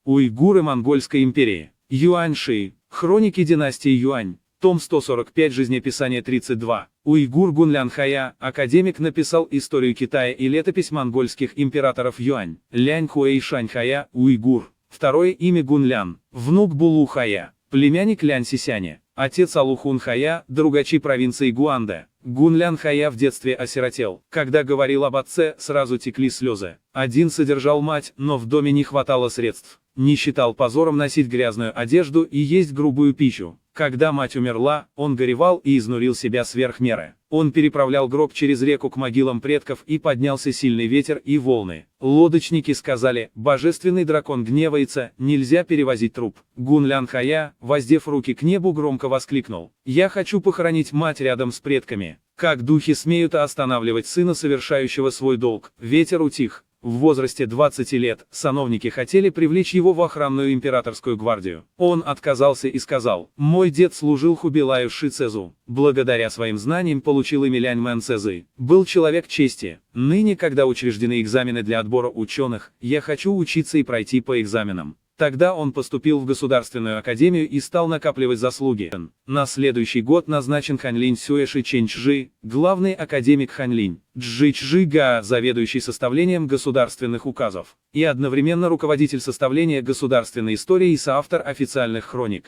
Уйгуры Монгольской империи. Юань-Ши. Хроники династии Юань. Том 145, жизнеописание 32. Уйгур Гунлян Хая, академик, написал историю Китая и летопись монгольских императоров Юань. Лянь Хуэй Шань Хая, уйгур. Второе имя Гунлян, внук Булу Хая, племянник Лян Сисяня. Отец Алухун Хая, другачи провинции Гуанде. Гунлян Хая в детстве осиротел. Когда говорил об отце, сразу текли слезы. Один содержал мать, но в доме не хватало средств. Не считал позором носить грязную одежду и есть грубую пищу. Когда мать умерла, он горевал и изнурил себя сверх меры. Он переправлял гроб через реку к могилам предков, и поднялся сильный ветер и волны. Лодочники сказали: «Божественный дракон гневается, нельзя перевозить труп». Гунлян Хая, воздев руки к небу, громко воскликнул: «Я хочу похоронить мать рядом с предками. Как духи смеют останавливать сына, совершающего свой долг?» Ветер утих. В возрасте 20 лет, сановники хотели привлечь его в охранную императорскую гвардию. Он отказался и сказал: «Мой дед служил Хубилаю Ши Цезу. Благодаря своим знаниям получил имя Лянь Мэн Цезы. Был человек чести. Ныне, когда учреждены экзамены для отбора ученых, я хочу учиться и пройти по экзаменам». Тогда он поступил в Государственную академию и стал накапливать заслуги. На следующий год назначен Ханьлинь Сюэши Чэньчжи, главный академик Ханьлинь, Чжи Чжи Га, заведующий составлением государственных указов, и одновременно руководитель составления государственной истории и соавтор официальных хроник.